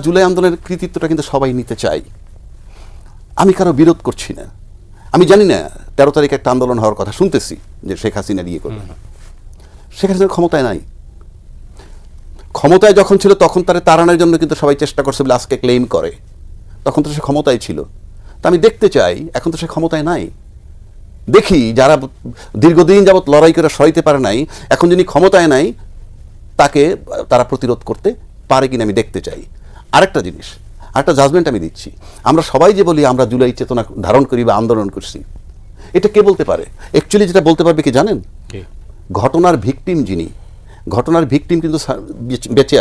জুলাই আন্দোলনের কৃতিত্বটা কিন্তু সবাই নিতে চাই, আমি কারো বিরোধ করছি না। আমি জানি না 13 তারিখে একটা আন্দোলন হওয়ার কথা শুনতেছি যে শেখ হাসিনা ইয়ে করবে। শেখ হাসিনা ক্ষমতায় নাই, ক্ষমতায় যখন ছিল তখন তারা তাড়ানোর জন্য কিন্তু সবাই চেষ্টা করছে বলে আজকে ক্লেম করে, তখন তো সে ক্ষমতায় ছিল। তা আমি দেখতে চাই এখন তো সে ক্ষমতায় নাই, দেখি যারা দীর্ঘদিন যাবৎ লড়াই করে সইতে পারে নাই, এখন যিনি ক্ষমতায় নাই তাকে তারা প্রতিরোধ করতে পারে কিনা আমি দেখতে চাই। আরেকটা জিনিস, আরেকটা জাজমেন্ট আমি দিচ্ছি, আমরা সবাই যে বলি আমরা জুলাই চেতনা ধারণ করি বা আন্দোলন করছি, এটা কে বলতে পারে? অ্যাকচুয়ালি যেটা বলতে পারবে কি জানেন? ঘটনার ভিকটিম যিনি, ঘটনার ভিকটিম কিন্তু বেঁচে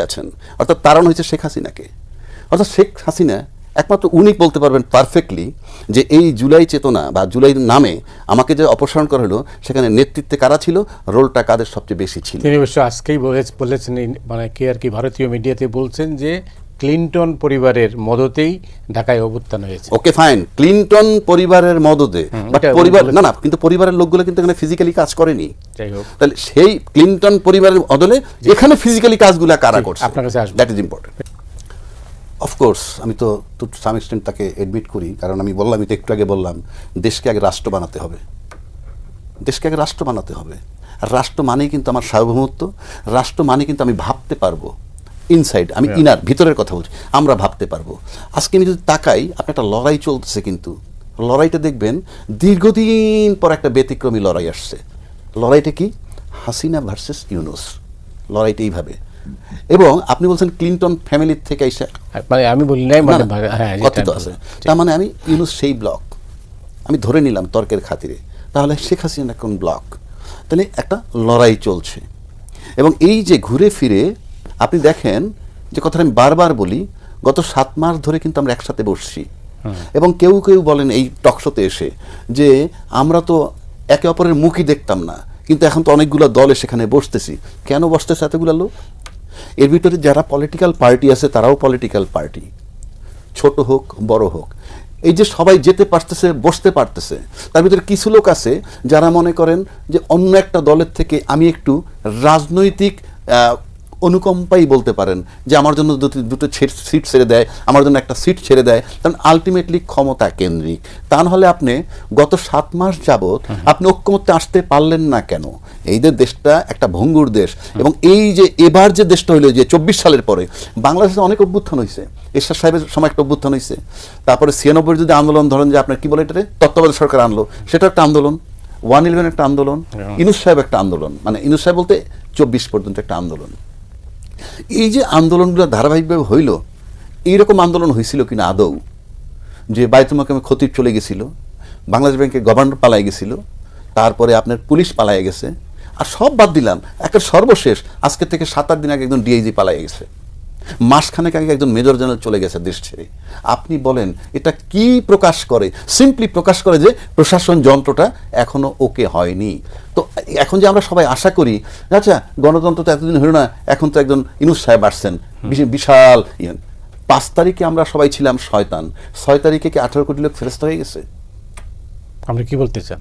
আছেন, অর্থাৎ তাড়ানো হয়েছে শেখ হাসিনাকে। অর্থাৎ শেখ হাসিনা একমাত্র উনি বলতে পারবেন পারফেক্টলি যে এই জুলাই চেতনা বা জুলাই নামে আমাকে যে অপসারণ করা হলো সেখানে নেতৃত্বে কারা ছিল, রোলটা কাদের সবচেয়ে বেশি ছিল। তিনি অবশ্য আজকেই বলেছেন, মানে কে আর কি ভারতীয় মিডিয়াতে বলছেন যে ক্লিনটন পরিবারের মদতেই ঢাকায় অভ্যুত্থান হয়েছে। ওকে ফাইন, ক্লিনটন পরিবারের মদতে, বাট পরিবার না, কিন্তু পরিবারের লোকগুলো কিন্তু এখানে ফিজিক্যালি কাজ করেনি। যাই হোক, তাহলে সেই ক্লিনটন পরিবারের বদলে এখানে ফিজিক্যালি কাজগুলো কারা করছে, আপনার কাছে আসবে, দ্যাট ইজ ইম্পর্টেন্ট। অফকোর্স আমি তো টু সাম এক্সটেন্ট তাকে এডমিট করি, কারণ আমি বললাম, আমি তো একটু আগে বললাম, দেশকে আগে রাষ্ট্র বানাতে হবে, দেশকে আগে রাষ্ট্র বানাতে হবে। আর রাষ্ট্র মানেই কিন্তু আমার সার্বভৌমত্ব, রাষ্ট্র মানে কিন্তু আমি ভাবতে পারবো ইনসাইড, আমি ইনার ভিতরের কথা বলছি, আমরা ভাবতে পারবো। আজকে আমি যদি তাকাই, আপনার একটা লড়াই চলতেছে, কিন্তু লড়াইটা দেখবেন দীর্ঘদিন পর একটা ব্যতিক্রমী লড়াই আসছে। লড়াইটা কি? হাসিনা ভার্সেস ইউনূস, লড়াইটা এইভাবে। এবং আপনি বলছেন ক্লিনটন ফ্যামিলির থেকে এসে, মানে আমি বলি নাই, মানে হ্যাঁ কথিত আছে, তার মানে আমি ইউনূস সেই ব্লক, আমি ধরে নিলাম তর্কের খাতিরে, তাহলে শেখ হাসিনা কোন ব্লক? তাহলে একটা লড়াই চলছে। এবং এই যে ঘুরে ফিরে আপনি দেখেন যে কথাটা আমি বারবার বলি, গত 7 মাস ধরে কিন্তু আমরা একসাথে বসছি, এবং কেউ কেউ বলেন এই টকশোতে এসে যে আমরা তো একে অপরের মুখই দেখতাম না, কিন্তু এখন তো অনেকগুলো দলে সেখানে বসতেছি। কেন বসতেছে এতগুলো লোক? এর ভিতরে যারা পলিটিক্যাল পার্টি আছে তারাও পলিটিক্যাল পার্টি, ছোট হোক বড় হোক, এই যে সবাই যেতে পারতেছে, বসতে পারতেছে, তার ভিতরে কিছু লোক আছে যারা মনে করেন যে অন্য একটা দলের থেকে আমি একটু রাজনৈতিক অনুকম্পাই বলতে পারেন, যে আমার জন্য দুটো সিট ছেড়ে দেয়, আমার জন্য একটা সিট ছেড়ে দেয়, কারণ আলটিমেটলি ক্ষমতা কেন্দ্রিক। তা নাহলে আপনি গত 7 মাস যাবৎ আপনি ঐক্যমত্যে আসতে পারলেন না কেন? এই যে দেশটা একটা ভঙ্গুর দেশ, এবং এই যে এবার যে দেশটা হইলো, যে 24 সালের পরে বাংলাদেশে অনেক অভ্যুত্থান হয়েছে, এরশাদ সাহেবের সময় একটা অভ্যুত্থান হয়েছে, তারপরে 96 যদি আন্দোলন ধরেন, যে আপনার কি বলে এটাতে তত্ত্বাবধায়ক সরকার আনলো, সেটা একটা আন্দোলন, 111 একটা আন্দোলন, ইউনূস সাহেব একটা আন্দোলন, মানে ইউনূস সাহেব বলতে 24 পর্যন্ত একটা আন্দোলন। এই যে আন্দোলনগুলো ধারাবাহিকভাবে হইল, এইরকম আন্দোলন হয়েছিল কিনা আদৌ? যে বায়তুল মাকামে খতিব চলে গেছিল, বাংলাদেশ ব্যাংকের গভর্নর পালাই গেছিল, তারপরে আপনার পুলিশ পালাই গেছে, আর সব বাদ দিলাম, একটা সর্বশেষ আজকে থেকে 7-8 দিন আগে একজন ডিআইজি পালাই গেছে, মাসখানেক আগে একজন মেজর জেনারেল চলে গেছে দেশ ছেড়ে। আপনি বলেন এটা কি প্রকাশ করে? সিম্পলি প্রকাশ করে যে প্রশাসন যন্ত্রটা এখনো ওকে হয়নি। তো এখন যে আমরা সবাই আশা করি, আচ্ছা গণতন্ত্র তো এতদিন হলো না, এখন তো একজন ইউনূস সাহেব আসছেন, বিশাল 5 তারিখে আমরা সবাই ছিলাম শয়তান, 6 তারিখে কি 18 কোটি লোক ফেরেশতা হয়ে গেছে? আপনি কি বলতে চান?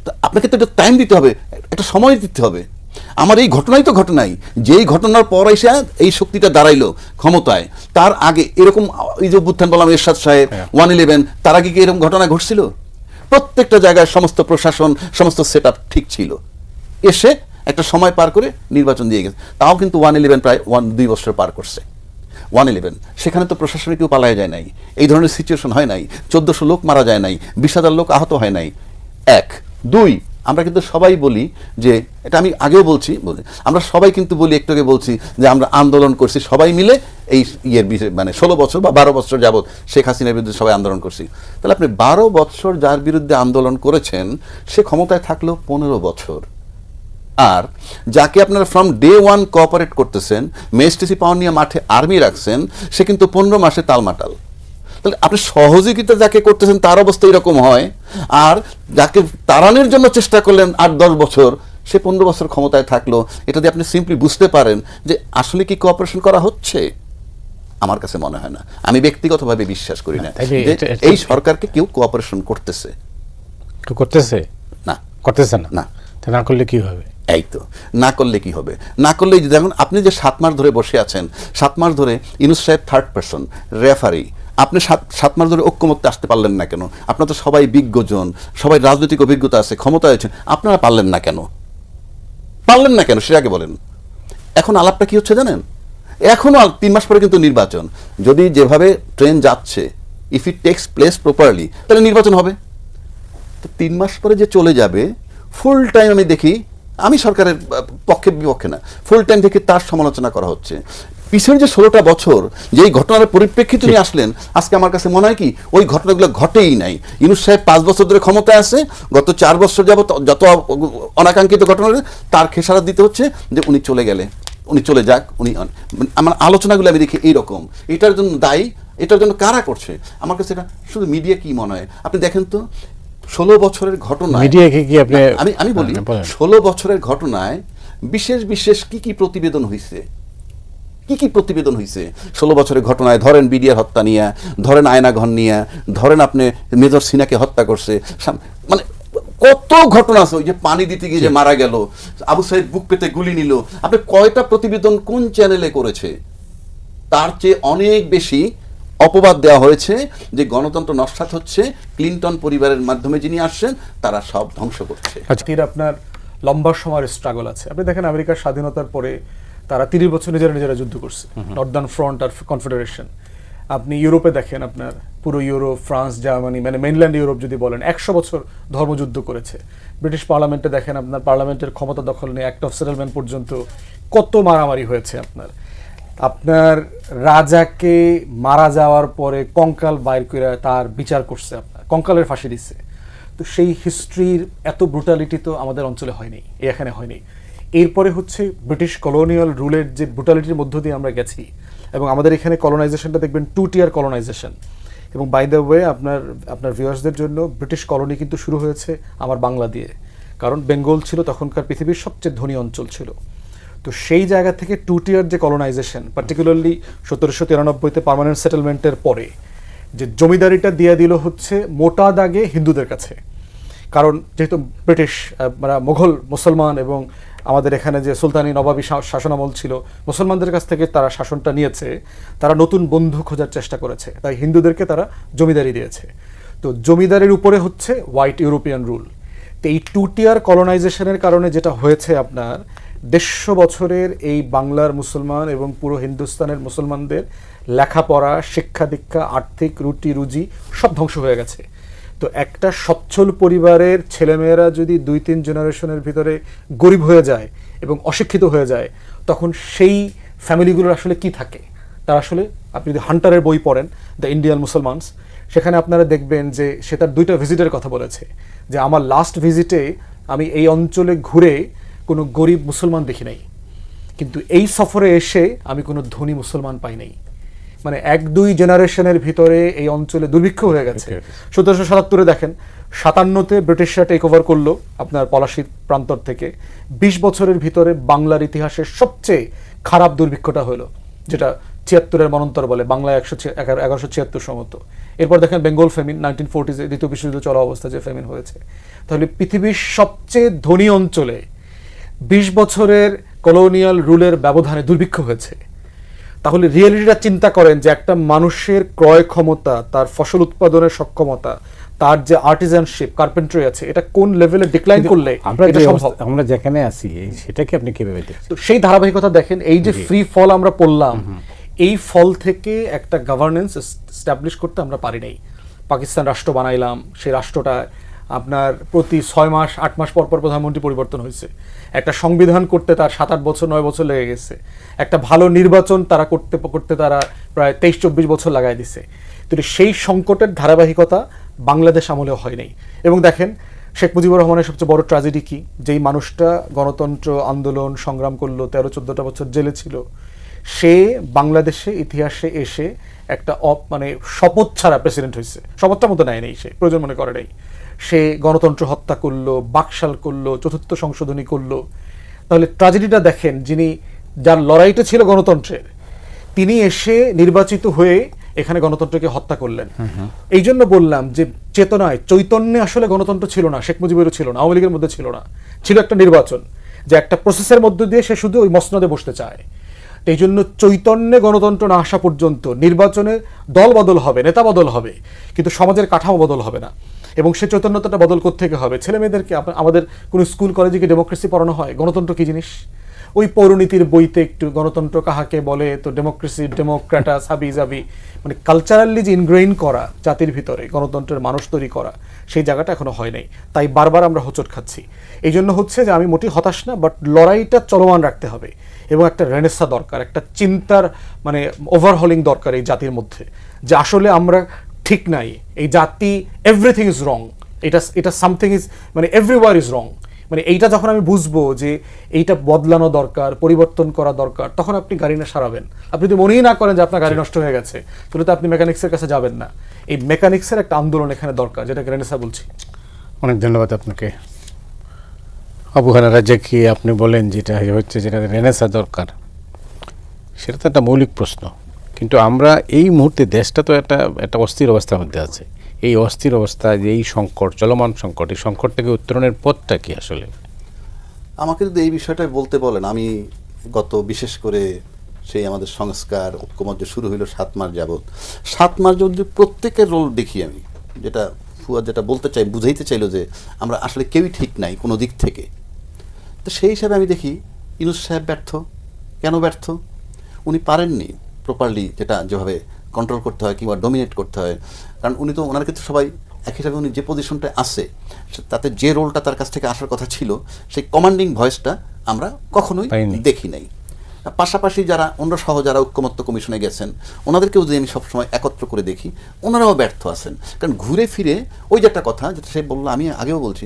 তো আপনাকে তো একটা টাইম দিতে হবে, একটা সময় দিতে হবে। আমার এই ঘটনাই তো ঘটনাই, যেই ঘটনার পর এসে এই শক্তিটা দাঁড়াইলো ক্ষমতায়, তার আগে এরকম এই যে অভ্যুত্থান বললাম, এরশাদ সাহেব, 111, তার আগে কি এরকম ঘটনা ঘটছিল? প্রত্যেকটা জায়গায় সমস্ত প্রশাসন, সমস্ত সেট আপ ঠিক ছিল, এসে একটা সময় পার করে নির্বাচন দিয়ে গেছে। তাও কিন্তু 111 প্রায় 2 বছর পার করছে। 111 সেখানে তো প্রশাসনে কেউ পালায় যায় নাই, এই ধরনের সিচুয়েশন হয় নাই, 1400 লোক মারা যায় নাই, 20,000 লোক আহত হয় নাই। 1, 2, আমরা কিন্তু সবাই বলি যে, এটা আমি আগেও বলছি, আমরা সবাই কিন্তু বলি, একটু আগে বলছি যে আমরা আন্দোলন করছি সবাই মিলে, এই ইয়ের বিষয়ে মানে 16 বছর বা 12 বছর যাবৎ শেখ হাসিনার বিরুদ্ধে সবাই আন্দোলন করছি। তাহলে আপনি 12 বছর যার বিরুদ্ধে আন্দোলন করেছেন, সে ক্ষমতায় থাকলো 15 বছর, আর যাকে আপনারা ফ্রম ডে 1 কোঅপারেট করতেছেন, মেএসটিসি পাওয়ার নিয়ে মাঠে আর্মি রাখছেন, সে কিন্তু 15 মাসে তালমাটাল। তাহলে আপনি সহযোগিতা যাকে করতেছেন তার অবস্থা এরকম হয়, আর যাকে তাড়ানোর জন্য চেষ্টা করলেন 8-10 বছর, সে 15 বছর ক্ষমতায় থাকলো। এটা দিয়ে আপনি সিম্পলি বুঝতে পারেন যে আসলে কি কোঅপারেশন করা হচ্ছে। আমার কাছে মনে হয় না, আমি ব্যক্তিগতভাবে বিশ্বাস করি না যে এই সরকারকে কেউ কোঅপারেশন করতেছে না, করতেছে না, না, তা না করলে কি হবে? এই তো না করলে কি হবে? না করলে দেখুন আপনি যে 7 মাস ধরে বসে আছেন, 7 মাস ধরে ইউনূস সাহেব থার্ড পারসন রেফারি, আপনি 7 মাস ধরে ঐক্যমত্যে আসতে পারলেন না কেন? আপনার তো সবাই বিজ্ঞজন, সবাই রাজনৈতিক অভিজ্ঞতা আছে, ক্ষমতা হয়েছে, আপনারা পারলেন না কেন? পারলেন না কেন সেটা আগে বলেন। এখন আলাপটা কি হচ্ছে জানেন? এখনো 3 মাস পরে কিন্তু নির্বাচন, যদি যেভাবে ট্রেন যাচ্ছে, if it takes place properly, তাহলে নির্বাচন হবে। তো 3 মাস পরে যে চলে যাবে, ফুল টাইম আমি দেখি, আমি সরকারের পক্ষে বিপক্ষে না, ফুল টাইম থেকে তার সমালোচনা করা হচ্ছে। পিছের যে 16টা বছর যেই ঘটনার পরিপ্রেক্ষিতে নিয়ে আসলেন, আজকে আমার কাছে মনে হয় কি ওই ঘটনাগুলো ঘটেই নাই। ইউনূস সাহেব 5 বছর ধরে ক্ষমতায় আছে, গত 4 বছর যাবত যত অনাকাঙ্ক্ষিত ঘটনা তার খেসারত দিতে হচ্ছে যে উনি চলে গেলে, উনি চলে যাক, উনি আমার আলোচনাগুলো আমি দেখি এইরকম। এটার জন্য দায়ী, এটার জন্য কারা করছে? আমার কাছে এটা শুধু মিডিয়া কি মনে হয়? আপনি দেখেন তো 16 বছরের ঘটনা, মিডিয়াকে কি আপনি আমি বলি 16 বছরের ঘটনায় বিশেষ বিশেষ কি প্রতিবেদন হয়েছে, কি প্রতিবেদন হয়েছে 16 বছরের ঘটনায়? ধরেন বিডিআর হত্যা নিয়ে, ধরেন আয়নাঘর নিয়ে, ধরেন আপনি মেজর সিনাকে হত্যা করছে, মানে কত ঘটনা আছে। ওই যে পানি দিতে গিয়ে যে মারা গেল, আবু সাইদ বুক পেতে গুলি নিল, আপনি কয়টা প্রতিবেদন কোন চ্যানেলে করেছে? তার চেয়ে অনেক বেশি অপবাদ দেওয়া হয়েছে যে গণতন্ত্র নস্যাৎ হচ্ছে, ক্লিনটন পরিবারের মাধ্যমে যিনি আসছেন তারা সব ধ্বংস করছে। আপনার লম্বা সময়ের স্ট্রাগল আছে। আপনি দেখেন আমেরিকার স্বাধীনতার পরে তারা 30 বছর নিজেরা যুদ্ধ করছে, নর্দার্ন ফ্রন্ট আর কনফেডারেশন। আপনি ইউরোপে দেখেন, আপনার পুরো ইউরোপ, ফ্রান্স, জার্মানি, মানে মেইনল্যান্ড ইউরোপ যদি বলেন, 100 বছর ধর্মযুদ্ধ করেছে। ব্রিটিশ পার্লামেন্টে দেখেন, আপনার পার্লামেন্টের ক্ষমতা দখল নিয়ে অ্যাক্ট অফ সেটেলমেন্ট পর্যন্ত কত মারামারি হয়েছে। আপনার রাজাকে মারা যাওয়ার পরে কঙ্কাল বাইর করে তার বিচার করছে, আপনার কঙ্কালের ফাঁসি দিচ্ছে। তো সেই হিস্ট্রির এত ব্রুটালিটি তো আমাদের অঞ্চলে হয়নি, এখানে হয়নি। এরপরে হচ্ছে ব্রিটিশ কলোনিয়াল রুলের যে ব্রুটালিটির মধ্য দিয়ে আমরা গেছি, এবং আমাদের এখানে কলোনাইজেশনটা দেখবেন 2 টিয়ার কলোনাইজেশন। এবং বাই দ্য ওয়ে আপনার ভিউয়ার্সদের জন্য, ব্রিটিশ কলোনি কিন্তু শুরু হয়েছে আমার বাংলা দিয়ে, কারণ বেঙ্গল ছিল তখনকার পৃথিবীর সবচেয়ে ধনী অঞ্চল ছিল। তো সেই জায়গা থেকে 2 টিয়ার যে কলোনাইজেশন, পার্টিকুলারলি 1793-তে পার্মানেন্ট সেটেলমেন্টের পরে যে জমিদারিটা দিয়ে দিল হচ্ছে মোটা দাগে হিন্দুদের কাছে। কারণ যেহেতু ব্রিটিশ মোঘল মুসলমান, এবং আমাদের এখানে যে সুলতানি নবাবী শাসনামল ছিল, মুসলমানদের কাছ থেকে তারা শাসনটা নিয়েছে, তারা নতুন বন্ধু খোঁজার চেষ্টা করেছে, তাই হিন্দুদেরকে তারা জমিদারি দিয়েছে। তো জমিদারির উপরে হচ্ছে হোয়াইট ইউরোপিয়ান রুল। তো এই 2 টিয়ার কলোনাইজেশনের কারণে যেটা হয়েছে, আপনার 150 বছরের এই বাংলার মুসলমান এবং পুরো হিন্দুস্তানের মুসলমানদের লেখাপড়া, শিক্ষা দীক্ষা, আর্থিক রুটি রুজি সব ধ্বংস হয়ে গেছে। তো একটা সচ্ছল পরিবারের ছেলেমেয়েরা যদি 2-3 জেনারেশনের ভিতরে গরিব হয়ে যায় এবং অশিক্ষিত হয়ে যায়, তখন সেই ফ্যামিলিগুলোর আসলে কি থাকে? তারা আসলে, আপনি যদি হান্টারের বই পড়েন, দ্য ইন্ডিয়ান মুসলমানস, সেখানে আপনারা দেখবেন যে সে তার 2টা ভিজিটের কথা বলেছে, যে আমার লাস্ট ভিজিটে আমি এই অঞ্চলে ঘুরে কোনো গরিব মুসলমান দেখি নাই, কিন্তু এই সফরে এসে আমি কোনো ধনী মুসলমান পাই নাই। মানে 1-2 জেনারেশনের ভিতরে এই অঞ্চলে দুর্ভিক্ষ হয়ে গেছে। 1777-এ দেখেন, 57-তে ব্রিটিশরা টেক ওভার করলো আপনার পলাশীর প্রান্তর থেকে। 20 বছরের ভিতরে বাংলার ইতিহাসের সবচেয়ে খারাপ দুর্ভিক্ষটা হলো, যেটা 76-এর মনন্তর বলে, বাংলায় 1176 সম্ভবত। এরপর দেখেন বেঙ্গল ফেমিন, 1940-এ দ্বিতীয় বিশ্বযুদ্ধ চলা অবস্থা যে ফেমিন হয়েছে। তাহলে পৃথিবীর সবচেয়ে ধনী অঞ্চলে 20 বছরের কলোনিয়াল রুলের ব্যবধানে দুর্ভিক্ষ হয়েছে। তাহলে রিয়েলিটিটা চিন্তা করেন যে একটা মানুষের ক্রয় ক্ষমতা, তার ফসল উৎপাদনের সক্ষমতা, তার যে আর্টিজানশিপ, কার্পেন্ট্রি আছে, এটা কোন লেভেলে ডিক্লাইন করলে আমরা যেখানে আছি সেটাকে আপনি কিভাবে দেখছেন? তো সেই ধারাবাহিকতা দেখেন, এই যে ফ্রি ফল আমরা পড়লাম, এই ফল থেকে একটা গভর্নেন্স এস্টাবলিশ করতে আমরা পারি নাই। পাকিস্তান রাষ্ট্র বানাইলাম, সেই রাষ্ট্রটা আপনার প্রতি 6 মাস 8 মাস পর পর প্রধানমন্ত্রী পরিবর্তন হয়েছে। একটা সংবিধান করতে তার 7-8 বছর 9 বছর লেগে গেছে। একটা ভালো নির্বাচন তারা করতে তারা প্রায় 23-24 বছর লাগাই দিছে। তো সেই সংকটের ধারাবাহিকতা বাংলাদেশ আমলেও হয় নাই। এবং দেখেন, শেখ মুজিবুর রহমানের সবচেয়ে বড় ট্র্যাজেডি কি? যেই মানুষটা গণতন্ত্র আন্দোলন সংগ্রাম করলো, 13-14টা বছর জেলে ছিল, সে বাংলাদেশে ইতিহাসে এসে একটা মানে শপথ ছাড়া প্রেসিডেন্ট হয়েছে। শপথটা মতো নেয় নেই, সে প্রয়োজন মনে করে নাই। সে গণতন্ত্র হত্যা করলো, বাকশাল করলো, 4th সংশোধনী করলো। তাহলে ট্র্যাজেডিটা দেখেন, যার লড়াইটা ছিল গণতন্ত্রের, তিনি এসে নির্বাচিত হয়ে এখানে গণতন্ত্রকে হত্যা করলেন। এই জন্য বললাম যে চৈতন্যে আসলে গণতন্ত্র ছিল না, শেখ মুজিবেরও ছিল না, আওয়ামী লীগের মধ্যে ছিল না, ছিল একটা নির্বাচন। যে একটা প্রসেসের মধ্য দিয়ে সে শুধু ওই মসনদে বসতে চায়। এই জন্য চৈতন্যে গণতন্ত্র না আসা পর্যন্ত নির্বাচনে দল বদল হবে, নেতা বদল হবে, কিন্তু সমাজের কাঠামো বদল হবে না। এবং সে চৈতন্যতাটা বদল থেকে হবে। ছেলে মেয়েদেরকে আমাদের কোনো স্কুল কলেজে কি ডেমোক্রেসি পড়ানো হয়? গণতন্ত্র কি জিনিস? ওই পৌরনীতির বইতে একটু গণতন্ত্র কাহাকে বলে, তো ডেমোক্রেসি, ডেমোক্র্যাটাস, হাবি জাবি, মানে কালচারালি যে ইনগ্রেইন করা জাতির ভিতরে গণতন্ত্রের মানুষ তৈরি করা, সেই জায়গাটা এখনো হয় নাই। তাই বারবার আমরা হোঁচট খাচ্ছি। এই জন্য হচ্ছে যে আমি মোটেই হতাশ না, বাট লড়াইটা চলমান রাখতে হবে এবং একটা রেনেসা দরকার, একটা চিন্তার মানে ওভারহলিং দরকার এই জাতির মধ্যে, যে আসলে আমরা ঠিক নাই, এই জাতি এভরিথিং ইজ রং, এটা সামথিং ইজ মানে এভরিওয়ার ইজ রং। মানে এইটা যখন আমি বুঝবো যে এইটা বদলানো দরকার, পরিবর্তন করা দরকার, তখন আপনি গাড়ি না সারাবেন। আপনি যদি মনেই না করেন যে আপনার গাড়ি নষ্ট হয়ে গেছে, তাহলে তো আপনি মেকানিক্সের কাছে যাবেন না। এই মেকানিক্সের একটা আন্দোলন এখানে দরকার, যেটাকে রেনেসা বলছি। অনেক ধন্যবাদ আপনাকে। আবু হানা রাজ্জাকী, আপনি বলেন যেটা হচ্ছে যেটা রেনেসা দরকার, সেটা তো একটা মৌলিক প্রশ্ন। কিন্তু আমরা এই মুহূর্তে দেশটা তো একটা অস্থির অবস্থার মধ্যে আছে। এই অস্থির অবস্থা, যে এই সংকট, চলমান সংকট, এই সংকট থেকে উত্তরণের পথটা কি আসলে? আমাকে যদি এই বিষয়টাই বলতে বলেন, আমি বিশেষ করে সেই আমাদের সংস্কার ঐক্যমঞ্চ শুরু হইল 7 মাস যাবৎ, 7 মাস যদি প্রত্যেকের রোল দেখি আমি, যেটা ফুয়াদ যেটা বলতে চাই, বুঝাইতে চাইলো যে আমরা আসলে কেউই ঠিক নাই কোনো দিক থেকে, তো সেই হিসাবে আমি দেখি ইউনূস সাহেব ব্যর্থ। কেন ব্যর্থ? উনি পারেননি প্রপারলি যেভাবে কন্ট্রোল করতে হয় কিংবা ডমিনেট করতে হয়। কারণ উনি তো, ওনার ক্ষেত্রে সবাই এক হিসাবে উনি যে পজিশনটায় আছে, তাতে যে রোলটা তার কাছ থেকে আসার কথা ছিল, সেই কমান্ডিং ভয়েসটা আমরা কখনোই দেখি নাই। পাশাপাশি যারা অন্য সহ যারা ঐক্যমত্য কমিশনে গেছেন, ওনাদেরকেও যদি আমি সবসময় একত্র করে দেখি, ওনারাও ব্যর্থ আছেন। কারণ ঘুরে ফিরে ওই যে একটা কথা যেটা সে বললো, আমি আগেও বলছি,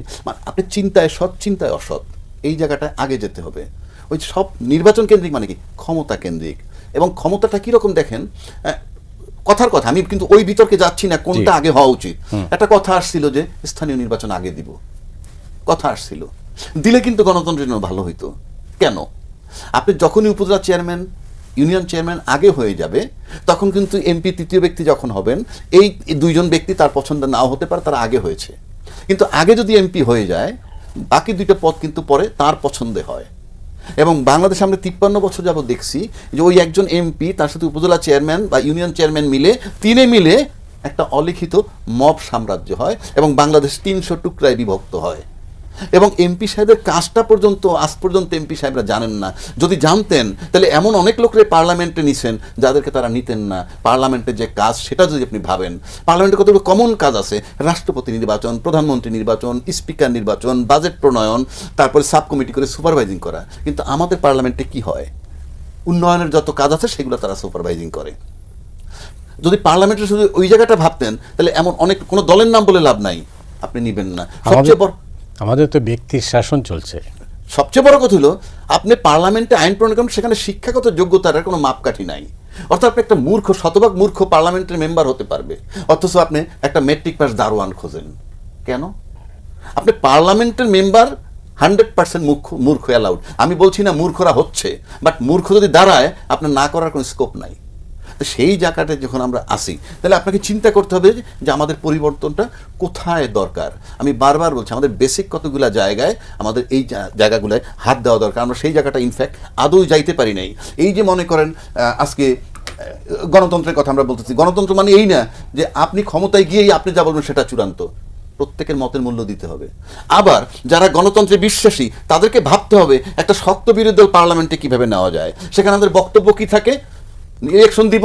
আপনি চিন্তায় সৎ, চিন্তায় অসৎ, এই জায়গাটায় আগে যেতে হবে। ওই সব নির্বাচন কেন্দ্রিক মানে কি ক্ষমতা কেন্দ্রিক, এবং ক্ষমতাটা কীরকম দেখেন, কথার কথা, আমি কিন্তু ওই বিতর্কে যাচ্ছি না কোনটা আগে হওয়া উচিত। একটা কথা আসছিল যে স্থানীয় নির্বাচন আগে দিব, কথা আসছিল, দিলে কিন্তু গণতন্ত্রের জন্য ভালো হইতো। কেন? আপনি যখনই উপজেলা চেয়ারম্যান, ইউনিয়ন চেয়ারম্যান আগে হয়ে যাবে, তখন কিন্তু এমপি তৃতীয় ব্যক্তি যখন হবেন, এই 2 জন ব্যক্তি তার পছন্দ নাও হতে পারে, তারা আগে হয়েছে, কিন্তু আগে যদি এমপি হয়ে যায়, বাকি 2টা পদ কিন্তু পরে তার পছন্দে হয়। এবং বাংলাদেশে আমরা 53 বছর যাবত দেখছি যে ওই একজন এমপি তার সাথে উপজেলা চেয়ারম্যান বা ইউনিয়ন চেয়ারম্যান মিলে, 3 মিলে একটা অলিখিত মব সাম্রাজ্য হয় এবং বাংলাদেশ 300 টুকরায় বিভক্ত হয়। এবং এমপি সাহেবের কাজটা পর্যন্ত আজ পর্যন্ত এমপি সাহেবরা জানেন না। যদি জানতেন, তাহলে এমন অনেক লোকরে পার্লামেন্টে নিছেন যাদেরকে তারা নিতেন না। পার্লামেন্টের যে কাজ, সেটা যদি আপনি ভাবেন, পার্লামেন্টে কতগুলো কমন কাজ আছে: রাষ্ট্রপতি নির্বাচন, প্রধানমন্ত্রী নির্বাচন, স্পিকার নির্বাচন, বাজেট প্রণয়ন, তারপরে সাব কমিটি করে সুপারভাইজিং করা। কিন্তু আমাদের পার্লামেন্টে কি হয়? উন্নয়নের যত কাজ আছে সেগুলো তারা সুপারভাইজিং করে। যদি পার্লামেন্টে শুধু ওই জায়গাটা ভাবতেন, তাহলে এমন অনেক, কোনো দলের নাম বলে লাভ নাই, আপনি নিবেন না। সবচেয়ে বড়, আমাদের তো ব্যক্তির শাসন চলছে। সবচেয়ে বড় কথা হলো, আপনি পার্লামেন্টে আইন প্রণয়ন করেন, সেখানে শিক্ষাগত যোগ্যতার কোনো মাপকাঠি নাই। অর্থাৎ আপনি একটা মূর্খ, শতভাগ মূর্খ পার্লামেন্টের মেম্বার হতে পারবে, অথচ আপনি একটা মেট্রিক পাস দারোয়ান খোঁজেন। কেন? আপনি পার্লামেন্টের মেম্বার 100% মূর্খ অ্যালাউড। আমি বলছি না মূর্খরা হচ্ছে, বাট মূর্খ যদি দাঁড়ায়, আপনার না করার কোনো স্কোপ নাই। তো সেই জায়গাটা যখন আমরা আসি, তাহলে আপনাকে চিন্তা করতে হবে যে আমাদের পরিবর্তনটা কোথায় দরকার। আমি বারবার বলছি, আমাদের বেসিক কতগুলো জায়গায় আমাদের এই জায়গাগুলোয় হাত দেওয়া দরকার। আমরা সেই জায়গাটা ইনফ্যাক্ট আদৌ যাইতে পারি নাই। এই যে মনে করেন আজকে গণতন্ত্রের কথা আমরা বলতেছি, গণতন্ত্র মানে এই না যে আপনি ক্ষমতায় গিয়েই আপনি যা বলবেন সেটা চূড়ান্ত। প্রত্যেকের মতের মূল্য দিতে হবে। আবার যারা গণতন্ত্রে বিশ্বাসী, তাদেরকে ভাবতে হবে একটা শক্ত বিরোধী দল পার্লামেন্টে কিভাবে নেওয়া যায়। সেখানে আমাদের বক্তব্য কি থাকে, ইলেকশন দিব,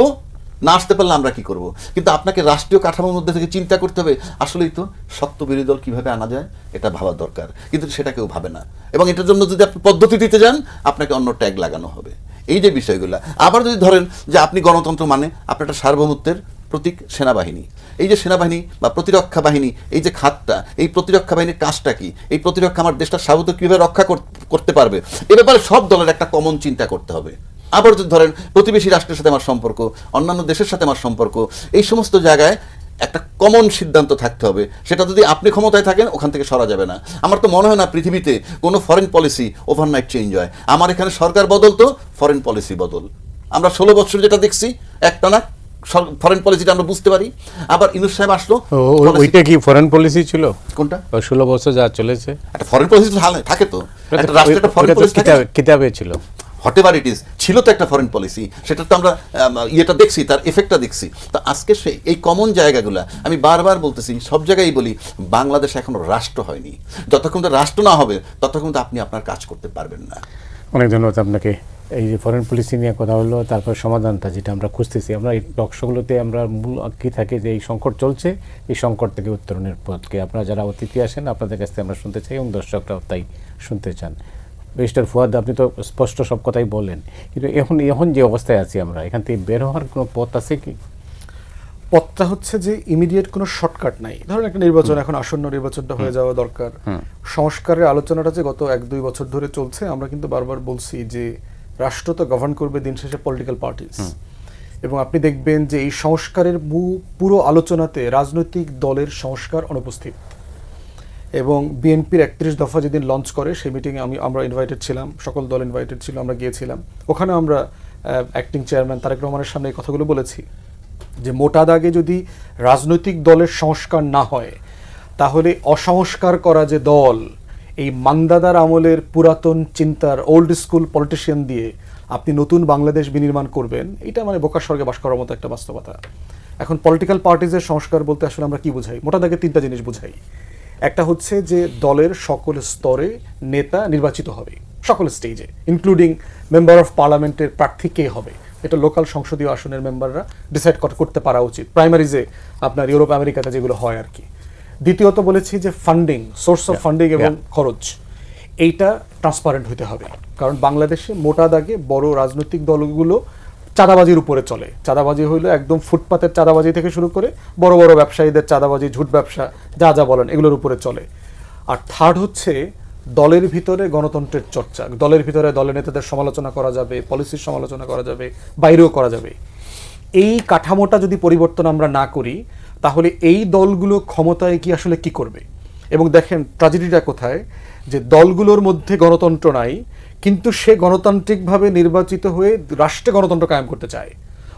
না আসতে পারলে আমরা কি করব। কিন্তু আপনাকে রাষ্ট্রীয় কাঠামোর মধ্যে থেকে চিন্তা করতে হবে, আসলেই তো শক্ত বিরোধী দল কীভাবে আনা যায়, এটা ভাবা দরকার। কিন্তু সেটা কেউ ভাবে না, এবং এটার জন্য যদি আপনি পদ্ধতি দিতে যান, আপনাকে অন্য ট্যাগ লাগানো হবে। এই যে বিষয়গুলো, আবার যদি ধরেন যে আপনি গণতন্ত্র মানে আপনার একটা সার্বভৌমত্বের প্রতীক সেনাবাহিনী, এই যে সেনাবাহিনী বা প্রতিরক্ষা বাহিনী, এই যে খাতটা, এই প্রতিরক্ষা বাহিনীর কাজটা কি, এই প্রতিরক্ষা আমার দেশটা সার্বভৌমত্ব কীভাবে রক্ষা করতে পারবে, এ ব্যাপারে সব দলের একটা কমন চিন্তা করতে হবে। আবার যদি ধরেন প্রতিবেশী রাষ্ট্রের সাথে আমার সম্পর্ক, অন্যান্য দেশের সাথে আমার সম্পর্ক, এই সমস্ত জায়গায় একটা কমন সিদ্ধান্ত থাকতে হবে। সেটা যদি আপনি ক্ষমতায় থাকেন, ওখান থেকে সরা যাবে না। আমার তো মনে হয় না পৃথিবীতে কোনো ফরেন পলিসি ওভারনাইট চেঞ্জ হয়। আমার এখানে সরকার বদল তো ফরেন পলিসি বদল। আমরা 16 বছর যেটা দেখছি, একটানা ফরেন পলিসিটা আমরা বুঝতে পারি। আবার ইউনূস সাহেব আসলো, ওইটা কি ফরেন পলিসি ছিল? কোনটা? 16 বছর যা চলেছে, একটা ফরেন পলিসি থাকে তো। একটা রাষ্ট্রের একটা ফরেন ওটা তো পলিসি থাকে, কিতাবে ছিল। হোয়াটএভার ইট ইজ, ছিল তো একটা ফরেন পলিসি, সেটা তো আমরা ইয়েটা দেখছি, তার এফেক্টটা দেখছি। তো আজকে সেই এই কমন জায়গাগুলো আমি বারবার বলতেছি, সব জায়গায় বলি, বাংলাদেশ এখনো রাষ্ট্র হয়নি। যতক্ষণ তো রাষ্ট্র না হবে ততক্ষণ তো আপনি আপনার কাজ করতে পারবেন না। অনেক ধন্যবাদ আপনাকে। এই যে ফরেন পলিসি নিয়ে কথা হলো, তারপর সমাধানটা যেটা আমরা খুঁজতেছি, আমরা এই টকশোগুলোতে আমরা মূল কী থাকে যে এই সংকট চলছে, এই সংকট থেকে উত্তরণের পথকে আপনারা যারা অতিথি আসেন আপনাদের কাছ থেকে আমরা শুনতে চাই, এবং দর্শকরাও তাই শুনতে চান। মিস্টার ফুয়াদ, আপনি তো স্পষ্ট সব কথাই বলেন, কিন্তু এখন যে অবস্থায় আছি আমরা, এখান থেকে বের হওয়ার কোনো পথ আছে কি? পথটা হচ্ছে যে ইমিডিয়েট কোনো শর্টকাট নাই। ধরুন একটা নির্বাচন, এখন আসন্ন নির্বাচনটা হয়ে যাওয়া দরকার। সংস্কারের আলোচনাটা যে গত 1-2 বছর ধরে চলছে, আমরা কিন্তু বারবার বলছি যে রাষ্ট্র তো গভর্ন করবে দিন শেষে পলিটিক্যাল পার্টিস, এবং আপনি দেখবেন যে এই সংস্কারের পুরো আলোচনাতে রাজনৈতিক দলের সংস্কার অনুপস্থিত। এবং বিএনপির 31 দফা যেদিন লঞ্চ করে সেই মিটিংয়ে আমরা ইনভাইটেড ছিলাম, সকল দল ইনভাইটেড ছিল, আমরা গিয়েছিলাম। ওখানে আমরা অ্যাক্টিং চেয়ারম্যান তারেক রহমানের সামনে এই কথাগুলো বলেছি যে মোটা দাগে যদি রাজনৈতিক দলের সংস্কার না হয়, তাহলে অসংস্কার করা যে দল, এই মান্দাদার আমলের পুরাতন চিন্তার ওল্ড স্কুল পলিটিশিয়ান দিয়ে আপনি নতুন বাংলাদেশ বিনির্মাণ করবেন, এটা মানে বোকার স্বর্গে বাস করার মতো একটা বাস্তবতা। এখন পলিটিক্যাল পার্টিজের সংস্কার বলতে আসলে আমরা কি বুঝাই? মোটা দাগে 3টা জিনিস বুঝাই। একটা হচ্ছে যে দলের সকল স্তরে নেতা নির্বাচিত হবে, সকল স্টেজে, ইনক্লুডিং মেম্বার অফ পার্লামেন্টের প্রার্থী কে হবে, এটা লোকাল সংসদীয় আসনের মেম্বাররা ডিসাইড করতে পারা উচিত, প্রাইমারিজে আপনার ইউরোপ আমেরিকাতে যেগুলো হয় আর কি। দ্বিতীয়ত বলেছি যে ফান্ডিং, সোর্স অফ ফান্ডিং এবং খরচ, এইটা ট্রান্সপারেন্ট হতে হবে। কারণ বাংলাদেশে মোটা দাগে বড় রাজনৈতিক দলগুলো চাঁদাবাজির উপরে চলে। চাঁদাবাজি হইলো একদম ফুটপাতের চাঁদাবাজি থেকে শুরু করে বড় বড় ব্যবসায়ীদের চাঁদাবাজি, ঝুট ব্যবসা, যা যা বলেন এগুলোর উপরে চলে। আর থার্ড হচ্ছে দলের ভিতরে গণতন্ত্রের চর্চা। দলের ভিতরে দলের নেতাদের সমালোচনা করা যাবে, পলিসির সমালোচনা করা যাবে, বাইরেও করা যাবে। এই কাঠামোটা যদি পরিবর্তন আমরা না করি, তাহলে এই দলগুলো ক্ষমতায় কি আসলে কি করবে? এবং দেখেন ট্র্যাজেডিটা কোথায়, যে দলগুলোর মধ্যে গণতন্ত্র নাই, কিন্তু সে গণতান্ত্রিকভাবে নির্বাচিত হয়ে রাষ্ট্রে গণতন্ত্র কায়েম করতে চায়,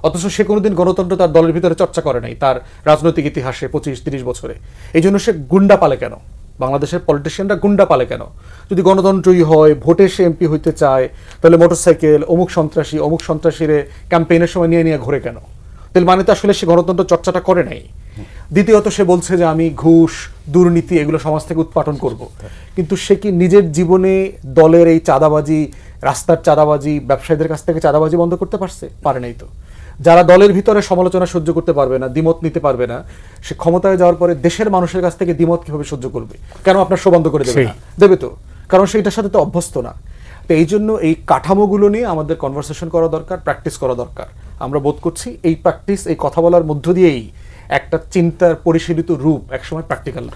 অথচ সে কোনোদিন গণতন্ত্র তার দলের ভিতরে চর্চা করে নাই তার রাজনৈতিক ইতিহাসে 25-30 বছরে। এই জন্য সে গুন্ডা পালে কেন? বাংলাদেশের পলিটিশিয়ানরা গুন্ডা পালে কেন? যদি গণতন্ত্রই হয়, ভোটে সে এমপি হইতে চায়, তাহলে মোটরসাইকেল অমুক সন্ত্রাসীরে ক্যাম্পেইনের সময় নিয়ে ঘুরে কেন? তাহলে মানে তো আসলে সে গণতন্ত্র চর্চাটা করে নাই। দ্বিতীয়ত সে বলছে যে আমি ঘুষ, দুর্নীতি এগুলো সমাজ থেকে উৎপাটন করব, কিন্তু সে কি নিজের জীবনে দলের এই চাঁদাবাজি, রাস্তার চাঁদাবাজি, ব্যবসায়ীদের কাছ থেকে চাঁদাবাজি বন্ধ করতে পারছে? পারে নাই তো। যারা দলের ভিতরে সমালোচনা সহ্য করতে পারবে না, দ্বিমত নিতে পারবে না, সে ক্ষমতায় যাওয়ার পরে দেশের মানুষের কাছ থেকে দ্বিমত কিভাবে সহ্য করবে? কেন আপনার শো বন্ধ করে দেবে না? দেবে তো, কারণ সেটার সাথে তো অভ্যস্ত না। তো এই জন্য এই কাঠামোগুলো নিয়ে আমাদের কনভারসেশন করা দরকার, প্র্যাকটিস করা দরকার। আমরা বোধ করছি এই প্র্যাকটিস, এই কথা বলার মধ্য দিয়েই একটা চিন্তার পরিশীলিত রূপ একসময় প্র্যাকটিক্যাল